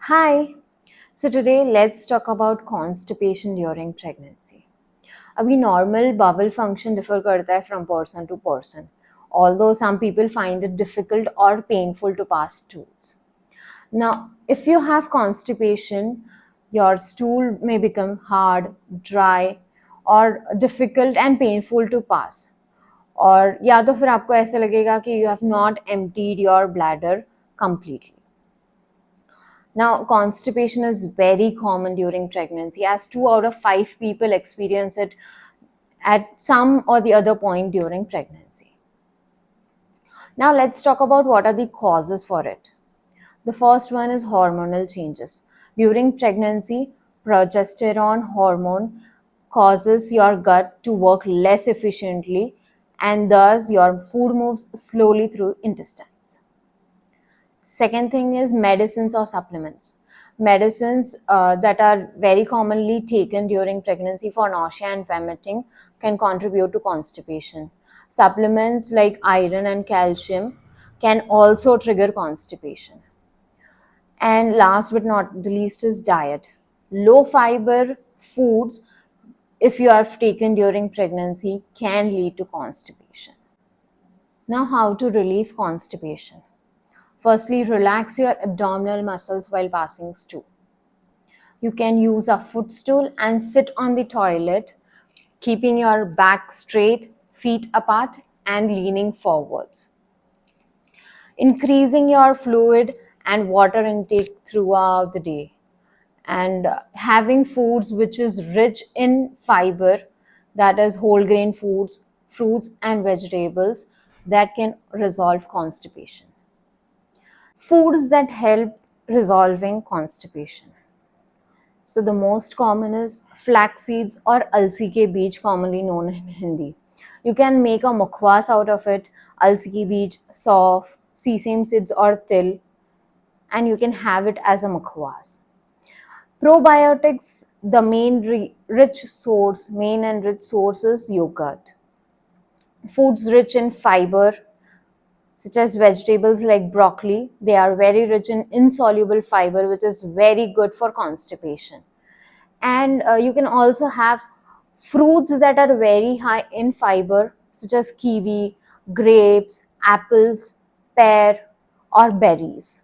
Hi. So today let's talk about constipation during pregnancy. अभी normal bowel function differ करता है from person to person. Although some people find it difficult or painful to pass stools. Now, if you have constipation, your stool may become hard, dry, or difficult and painful to pass. और या तो फिर आपको ऐसा लगेगा कि you have not emptied your bladder completely. Now, constipation is very common during pregnancy, as 2 out of 5 people experience it at some or the other point during pregnancy. Now, let's talk about what are the causes for it. The first one is hormonal changes. During pregnancy, progesterone hormone causes your gut to work less efficiently, and thus your food moves slowly through intestines. Second thing is medicines or supplements. Medicines that are very commonly taken during pregnancy for nausea and vomiting can contribute to constipation. Supplements like iron and calcium can also trigger constipation. And last but not the least is diet. Low fiber foods, if you are taken during pregnancy, can lead to constipation. Now, how to relieve constipation? Firstly, relax your abdominal muscles while passing stool. You can use a footstool and sit on the toilet, keeping your back straight, feet apart, and leaning forwards. Increasing your fluid and water intake throughout the day. And having foods which is rich in fiber, that is whole grain foods, fruits, and vegetables that can resolve constipation. Foods that help resolving constipation. So the most common is flax seeds or alsi ke beej, commonly known in Hindi. You can make a mukhwas out of it, alsi ki beej, sauf, sesame seeds or til, and you can have it as a mukhwas. Probiotics, the main and rich source is yogurt. Foods rich in fiber, such as vegetables like broccoli. They are very rich in insoluble fiber, which is very good for constipation. And you can also have fruits that are very high in fiber, such as kiwi, grapes, apples, pear, or berries.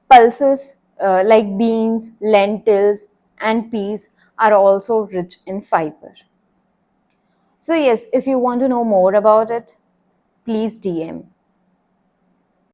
Pulses like beans, lentils, and peas are also rich in fiber. So yes, if you want to know more about it, please DM.